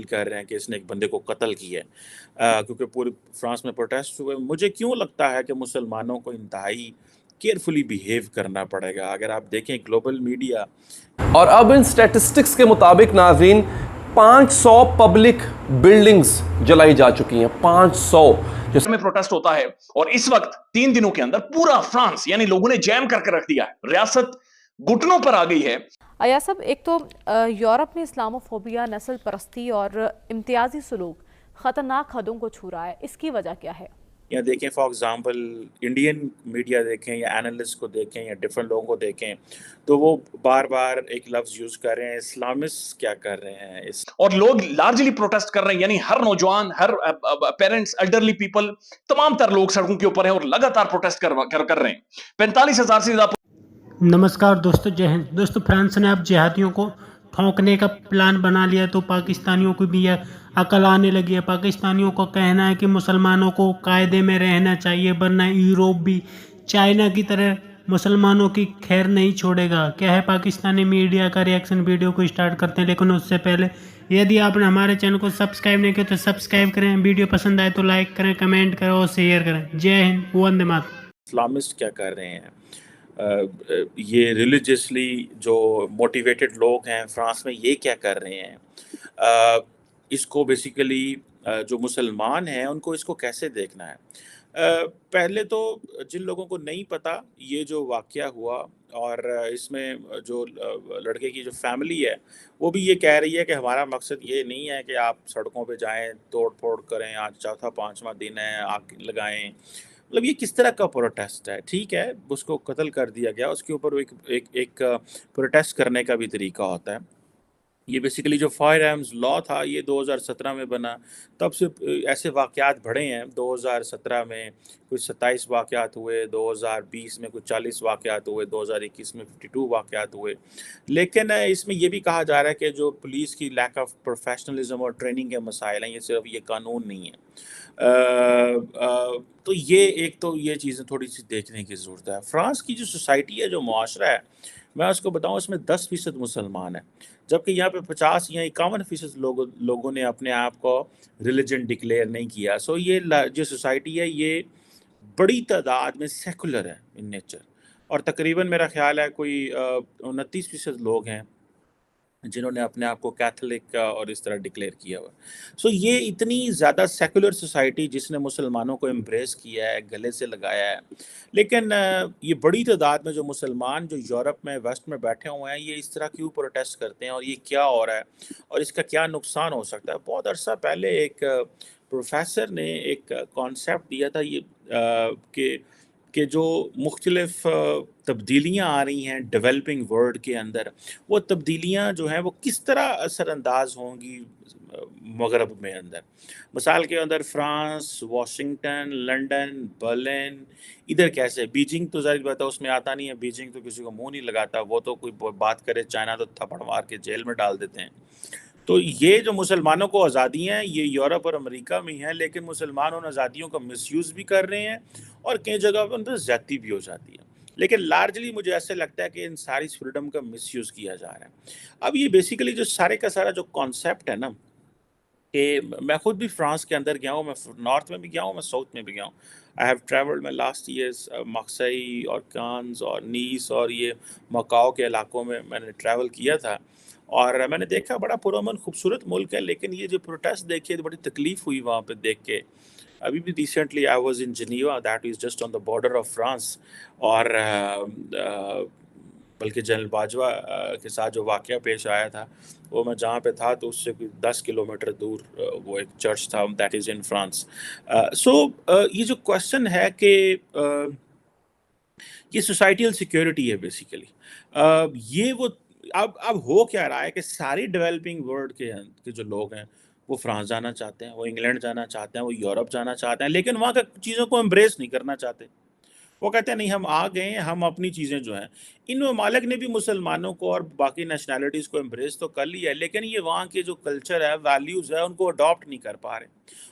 کر رہے ہیں کہ اس نے ایک بندے کو قتل کیا ہے کیونکہ پورے فرانس میں پروٹیسٹ ہوئے. مجھے کیوں لگتا ہے کہ مسلمانوں کو انتہائی کیئرفلی بیہیو کرنا پڑے گا. اگر آپ دیکھیں گلوبل میڈیا. اور اب ان سٹیٹسٹکس کے مطابق ناظرین 500 پبلک بلڈنگز جلائی جا چکی ہیں. 500 جس میں پروٹیسٹ ہوتا ہے، اور اس وقت 3 دنوں کے اندر پورا فرانس یعنی لوگوں نے جیم کر کے رکھ دیا ہے، ریاست گھٹنوں پر آ گئی ہے. ایاز صاحب، ایک تو یورپ میں اسلاموفوبیا، نسل پرستی اور امتیازی سلوک خطرناک حدوں کو چھو رہا ہے. اس کی وجہ کیا ہے؟ یا دیکھیں فار ایگزامپل انڈین میڈیا دیکھیں یا اینالسٹ کو دیکھیں یا ڈفرینٹ لوگوں کو دیکھیں تو وہ بار بار ایک لفظ یوز کر رہے ہیں اسلامسٹ کیا کر رہے ہیں اور لوگ لارجلی پروٹیسٹ کر رہے ہیں، یعنی ہر نوجوان، ہر پیرنٹس، ایلڈرلی پیپل، تمام تر لوگ سڑکوں کے اوپر ہیں اور لگاتار پروٹیسٹ کر رہے ہیں. 45,000 سے زیادہ. نمسکار دوستو، جے ہند دوستو. فرانس نے اب جہادیوں کو ٹھونکنے کا پلان بنا لیا تو پاکستانیوں کو بھی یہ عقل آنے لگی ہے. پاکستانیوں کو کہنا ہے کہ مسلمانوں کو قاعدے میں رہنا چاہیے، ورنہ یوروپ بھی چائنا کی طرح مسلمانوں کی خیر نہیں چھوڑے گا. کیا ہے پاکستانی میڈیا کا ریئیکشن؟ ویڈیو کو اسٹارٹ کرتے ہیں، لیکن اس سے پہلے یدی آپ نے ہمارے چینل کو سبسکرائب نہیں کیا تو سبسکرائب کریں. ویڈیو پسند آئے تو لائک کریں، کمنٹ کریں اور شیئر کریں. جے ہند، وندے ماترم. اسلامسٹ کیا کر رہے ہیں؟ یہ ریلیجیسلی جو موٹیویٹڈ لوگ ہیں فرانس میں یہ کیا کر رہے ہیں؟ اس کو بیسیکلی جو مسلمان ہیں ان کو اس کو کیسے دیکھنا ہے؟ پہلے تو جن لوگوں کو نہیں پتہ یہ جو واقعہ ہوا، اور اس میں جو لڑکے کی جو فیملی ہے وہ بھی یہ کہہ رہی ہے کہ ہمارا مقصد یہ نہیں ہے کہ آپ سڑکوں پہ جائیں، توڑ پھوڑ کریں، آج چوتھا 5واں دن ہے، آگ لگائیں. مطلب یہ کس طرح کا پروٹیسٹ ہے؟ ٹھیک ہے اس کو قتل کر دیا گیا، اس کے اوپر ایک پروٹیسٹ کرنے کا بھی طریقہ ہوتا ہے. یہ بیسیکلی جو فائر آرمز لا تھا یہ 2017 میں بنا، تب سے ایسے واقعات بڑھے ہیں. 2017 میں کچھ 27 واقعات ہوئے، 2020 میں کچھ 40 واقعات ہوئے، 2021 میں 52 واقعات ہوئے. لیکن اس میں یہ بھی کہا جا رہا ہے کہ جو پولیس کی لیک آف پروفیشنلزم اور ٹریننگ کے مسائل ہیں، یہ صرف یہ قانون نہیں ہے. تو یہ چیزیں تھوڑی سی دیکھنے کی ضرورت ہے. فرانس کی جو سوسائٹی ہے، جو معاشرہ ہے، میں اس کو بتاؤں اس میں 10% مسلمان ہیں، جبکہ یہاں پہ 50 یا 51% لوگوں نے اپنے آپ کو ریلیجن ڈکلیئر نہیں کیا. سو یہ جو سوسائٹی ہے یہ بڑی تعداد میں سیکولر ہے ان نیچر، اور تقریباً میرا خیال ہے کوئی 29% لوگ ہیں جنہوں نے اپنے آپ کو کیتھولک اور اس طرح ڈکلیئر کیا ہوا. سو یہ اتنی زیادہ سیکولر سوسائٹی جس نے مسلمانوں کو امبریس کیا ہے، گلے سے لگایا ہے. لیکن یہ بڑی تعداد میں جو مسلمان جو یورپ میں ویسٹ میں بیٹھے ہوئے ہیں، یہ اس طرح کیوں پروٹیسٹ کرتے ہیں اور یہ کیا ہو رہا ہے اور اس کا کیا نقصان ہو سکتا ہے؟ بہت عرصہ پہلے ایک پروفیسر نے ایک کانسیپٹ دیا تھا یہ کہ جو مختلف تبدیلیاں آ رہی ہیں ڈیولپنگ ورلڈ کے اندر، وہ تبدیلیاں جو ہیں وہ کس طرح اثر انداز ہوں گی مغرب میں اندر. مثال کے اندر فرانس، واشنگٹن، لنڈن، برلن، ادھر کیسے؟ بیجنگ تو ظاہر بات ہے اس میں آتا نہیں ہے، بیجنگ تو کسی کو منہ نہیں لگاتا، وہ تو کوئی بات کرے چائنا تو تھپڑ مار کے جیل میں ڈال دیتے ہیں. تو یہ جو مسلمانوں کو آزادی ہیں یہ یورپ اور امریکہ میں ہیں، لیکن مسلمان ان آزادیوں کا مس یوز بھی کر رہے ہیں اور کئی جگہ پر اندر زیادتی بھی ہو جاتی ہے. لیکن لارجلی مجھے ایسے لگتا ہے کہ ان ساری فریڈم کا مس یوز کیا جا رہا ہے. اب یہ بیسیکلی جو سارے کا سارا جو کانسیپٹ ہے نا، کہ میں خود بھی فرانس کے اندر گیا ہوں، میں نارتھ میں بھی گیا ہوں، میں ساؤتھ میں بھی گیا ہوں. آئی ہیو ٹریولڈ میں لاسٹ ایئرس مارسیئی اور کانز اور نیس اور یہ مکاؤ کے علاقوں میں نے ٹریول کیا تھا، اور میں نے دیکھا بڑا پرامن خوبصورت ملک ہے. لیکن یہ جو پروٹیسٹ دیکھے تو بڑی تکلیف ہوئی وہاں پہ دیکھ کے. ابھی بھی recently I was in Geneva, that is just on the border of France, اور بلکہ جنرل باجوہ کے ساتھ جو واقعہ پیش آیا تھا وہ میں جہاں پہ تھا تو اس سے 10 کلومیٹر دور وہ ایک چرچ تھا، دیٹ از ان فرانس. سو یہ جو کوشچن ہے کہ یہ سوسائٹیل سیکیورٹی ہے بیسیکلی، یہ وہ اب ہو کیا رہا ہے کہ ساری ڈیولپنگ ورلڈ کے جو لوگ ہیں وہ فرانس جانا چاہتے ہیں، وہ انگلینڈ جانا چاہتے ہیں، وہ یورپ جانا چاہتے ہیں، لیکن وہاں کا چیزوں کو امبریس نہیں کرنا چاہتے. وہ کہتے ہیں نہیں ہم آ گئے ہیں، ہم اپنی چیزیں جو ہیں. ان ممالک نے بھی مسلمانوں کو اور باقی نیشنلٹیز کو امبریس تو کر لیا ہے، لیکن یہ وہاں کے جو کلچر ہے، ویلیوز ہے، ان کو اڈاپٹ نہیں کر پا رہے،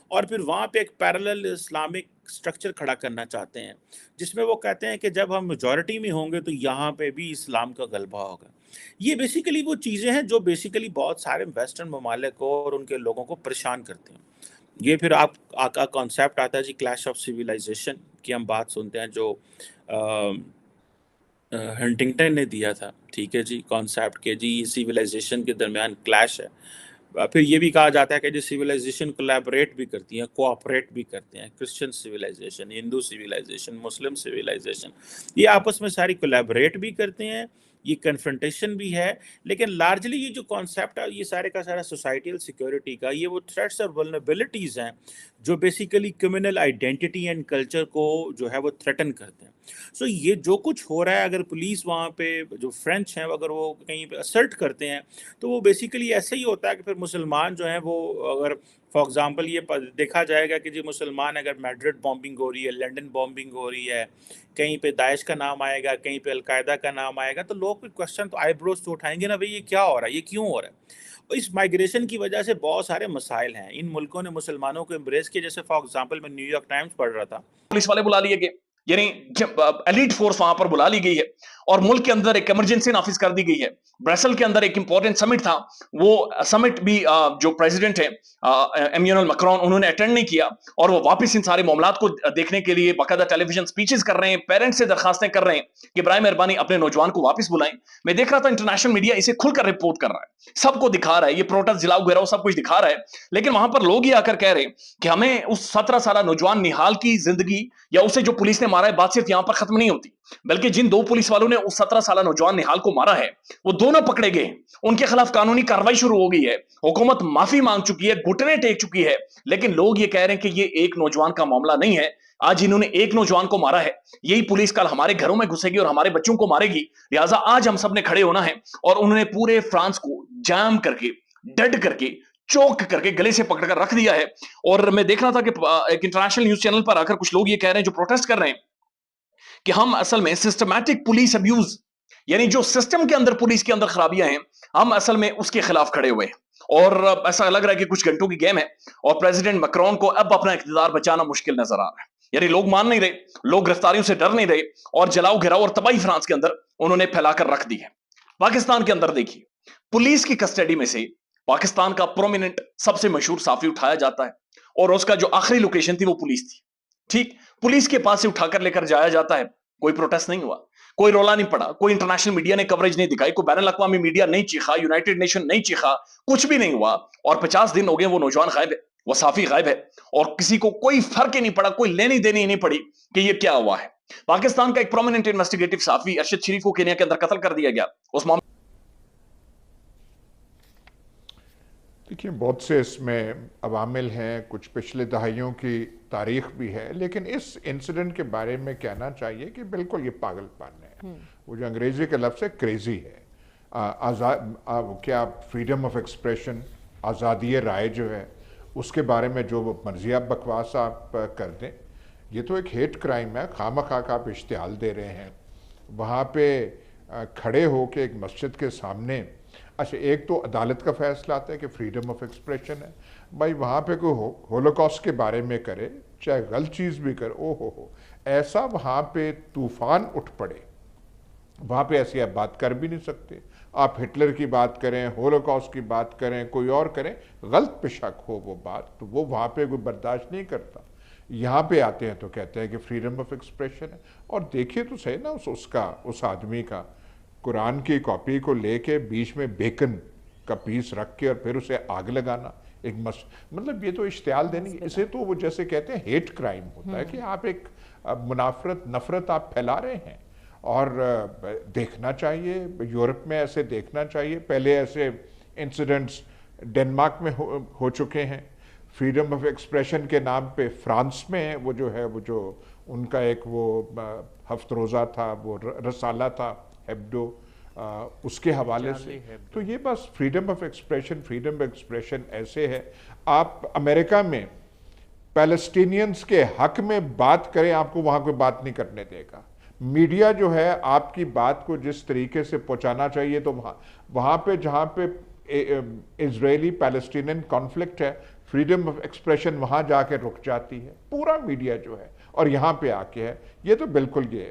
اور پھر وہاں پہ ایک پیرلل اسلامک سٹرکچر کھڑا کرنا چاہتے ہیں جس میں وہ کہتے ہیں کہ جب ہم میجورٹی میں ہوں گے تو یہاں پہ بھی اسلام کا غلبہ ہوگا. یہ بیسیکلی وہ چیزیں ہیں جو بیسیکلی بہت سارے ویسٹرن ممالک کو اور ان کے لوگوں کو پریشان کرتے ہیں. یہ پھر آپ کا کانسیپٹ آتا ہے جی کلیش آف سویلائزیشن کی ہم بات سنتے ہیں جو ہنٹنگٹن نے دیا تھا. ٹھیک ہے جی، کانسیپٹ کہ جی سویلائزیشن کے درمیان کلیش ہے. پھر یہ بھی کہا جاتا ہے کہ جو سویلائزیشن کولیبریٹ بھی کرتی ہیں، کوآپریٹ بھی کرتے ہیں. کرسچن سویلائزیشن، ہندو سویلائزیشن، مسلم سویلائزیشن، یہ آپس میں ساری کولیبریٹ بھی کرتے ہیں. یہ کنفرنٹیشن بھی ہے. لیکن لارجلی یہ جو کانسیپٹ ہے یہ سارے کا سارا سوسائٹیل سیکیورٹی کا، یہ وہ تھریٹس اور ولنریبلٹیز ہیں جو basically communal identity and culture کو جو ہے وہ تھریٹن کرتے ہیں. سو یہ جو کچھ ہو رہا ہے، اگر پولیس وہاں پہ جو فرینچ ہیں اگر وہ کہیں پہ اسرٹ کرتے ہیں تو وہ بیسیکلی ایسا ہی ہوتا ہے کہ پھر مسلمان جو ہیں وہ اگر فار ایگزامپل یہ دیکھا جائے گا کہ جی مسلمان اگر میڈرڈ بامبنگ ہو رہی ہے، لنڈن بامبنگ ہو رہی ہے، کہیں پہ داعش کا نام آئے گا، کہیں پہ القاعدہ کا نام آئے گا، تو لوگ پھر کوشچن تو آئی بروز تو اٹھائیں گے نا، بھائی یہ کیا ہو رہا ہے، یہ کیوں ہو رہا ہے. اس مائگریشن کی وجہ سے بہت سارے مسائل ہیں. ان ملکوں نے مسلمانوں کو امبریس کیا. جیسے فار ایگزامپل میں نیو یارک ٹائمز پڑھ رہا تھا، پولیس والے بلا لیے گئے، یعنی ایلیٹ فورس وہاں پر بلا لی گئی ہے اور ملک کے اندر ایک ایمرجنسی نافذ کر دی گئی ہے. برسل کے اندر ایک امپورٹنٹ سمٹ تھا، وہ سمٹ بھی جو پریزیڈنٹ ہے ایمانوئل میکرون انہوں نے اٹینڈ نہیں کیا اور وہ واپس ان سارے معاملات کو دیکھنے کے لیے باقاعدہ ٹیلی ویژن سپیچز کر رہے ہیں، پیرنٹس سے درخواستیں کر رہے ہیں کہ برائے مہربانی اپنے نوجوان کو واپس بلائیں. میں دیکھ رہا تھا انٹرنیشنل میڈیا اسے کھل کر رپورٹ کر رہا ہے، سب کو دکھا رہا ہے، یہ پروٹیسٹ جلاؤ گھیراؤ سب کچھ دکھا رہا ہے. لیکن وہاں پر لوگ یہ آ کر کہہ رہے ہیں کہ ہمیں اس 17 سالہ نوجوان نہال کی زندگی یا اسے جو پولیس نے مارا ہے بات صرف یہاں پر ختم نہیں ہوتی، بلکہ جن 2 پولیس والوں نے اس 17 سالہ نوجوان نہال کو مارا ہے وہ دونوں پکڑے گئے ہیں، ان کے خلاف قانونی کارروائی شروع ہو گئی ہے، حکومت معافی مانگ چکی ہے، گھٹنے ٹیک چکی ہے. لیکن لوگ یہ کہہ رہے ہیں کہ یہ ایک نوجوان کا معاملہ نہیں ہے. آج انہوں نے ایک نوجوان کو مارا ہے، یہی پولیس کل ہمارے گھروں میں گھسے گی اور ہمارے بچوں کو مارے گی. لہٰذا آج ہم سب نے کھڑے ہونا ہے. اور انہوں نے پورے فرانس کو جام کر کے، ڈیڈ کر کے، چوک کر کے گلے سے پکڑ کر رکھ دیا ہے. اور میں دیکھ رہا تھا کہ ایک انٹرنیشنل نیوز چینل پر آ کر کچھ لوگ یہ کہہ رہے ہیں جو پروٹیسٹ کر رہے ہیں کہ ہم اصل میں سسٹمیٹک پولیس ابیوز، یعنی جو سسٹم کے اندر پولیس کے اندر خرابیاں ہیں، ہم اصل میں اس کے خلاف کھڑے ہوئے ہیں. اور ایسا لگ رہا ہے کہ کچھ گھنٹوں کی گیم ہے اور پریزیڈنٹ میکرون کو اب اپنا اقتدار بچانا مشکل نظر آ رہا ہے. یعنی لوگ مان نہیں رہے، لوگ گرفتاریوں سے ڈر نہیں رہے اور جلاؤ گھراؤ اور تباہی فرانس کے اندر انہوں نے پھیلا کر رکھ دی ہے. پاکستان کے اندر دیکھیے، پولیس کی کسٹڈی میں سے پاکستان کا پرومیننٹ سب سے مشہور صحافی اٹھایا جاتا ہے اور اس کا جو آخری لوکیشن تھی وہ پولیس تھی. ٹھیک، پولیس کے پاس سے اٹھا کر لے کر جایا جاتا ہے. کوئی پروٹیسٹ نہیں ہوا، کوئی رولا نہیں پڑا، کوئی انٹرنیشنل میڈیا نے کوریج نہیں دکھائی، کوئی بین الاقوامی میڈیا نہیں چیخا، یونائٹڈ نیشن نہیں چیخا، کچھ بھی نہیں ہوا. اور 50 دن ہو گئے وہ نوجوان غائب ہے، وہ صحافی غائب ہے اور کسی کو کوئی فرق ہی نہیں پڑا، کوئی لینی دینی ہی نہیں پڑی کہ یہ کیا ہوا ہے. پاکستان کا ایک پرومیننٹ انویسٹیگیٹو صحافی ارشد شریف کو کینیا کے اندر قتل کر دیا گیا. اس معاملے دیکھیے بہت سے اس میں عوامل ہیں، کچھ پچھلے دہائیوں کی تاریخ بھی ہے، لیکن اس انسیڈنٹ کے بارے میں کہنا چاہیے کہ بالکل یہ پاگل پن ہے. وہ جو انگریزی کا لفظ ہے کریزی ہے. کیا فریڈم آف ایکسپریشن، آزادی رائے جو ہے اس کے بارے میں جو مرضی آپ بکواس آپ کر دیں، یہ تو ایک ہیٹ کرائم ہے. خواہ آپ اشتعال دے رہے ہیں وہاں پہ کھڑے ہو کے ایک مسجد کے سامنے. اچھا، ایک تو عدالت کا فیصلہ آتا ہے کہ فریڈم آف ایکسپریشن ہے، بھائی وہاں پہ کوئی ہولوکاسٹ کے بارے میں کرے، چاہے غلط چیز بھی کرے، ہو ایسا وہاں پہ طوفان اٹھ پڑے، وہاں پہ ایسی آپ بات کر بھی نہیں سکتے. آپ ہٹلر کی بات کریں، ہولوکاسٹ کی بات کریں، کوئی اور کریں، غلط پہ شک ہو وہ بات، تو وہ وہاں پہ کوئی برداشت نہیں کرتا. یہاں پہ آتے ہیں تو کہتے ہیں کہ فریڈم آف ایکسپریشن ہے. اور دیکھیے تو صحیح نا اس آدمی کا قرآن کی کاپی کو لے کے بیچ میں بیکن کا پیس رکھ کے اور پھر اسے آگ لگانا، ایک مطلب یہ تو اشتعال دینی، اسے تو وہ جیسے کہتے ہیں ہیٹ کرائم ہوتا ہے کہ آپ ایک منافرت، نفرت آپ پھیلا رہے ہیں. اور دیکھنا چاہیے، یورپ میں ایسے دیکھنا چاہیے. پہلے ایسے انسیڈنٹس ڈنمارک میں ہو چکے ہیں. فریڈم آف ایکسپریشن کے نام پہ فرانس میں وہ جو ان کا ایک وہ ہفت روزہ تھا، وہ رسالہ تھا ہیبڈو، اس کے حوالے سے. تو یہ بس فریڈم آف ایکسپریشن ایسے ہے. آپ امریکہ میں پیلسٹینینز کے حق میں بات کریں، آپ کو وہاں کوئی بات نہیں کرنے دے گا. میڈیا جو ہے آپ کی بات کو جس طریقے سے پہنچانا چاہیے، تو وہاں پہ جہاں پہ اسرائیلی پیلسٹینین کانفلکٹ ہے، فریڈم آف ایکسپریشن وہاں جا کے رک جاتی ہے پورا میڈیا جو ہے، اور یہاں پہ آ کے ہے. یہ تو بالکل یہ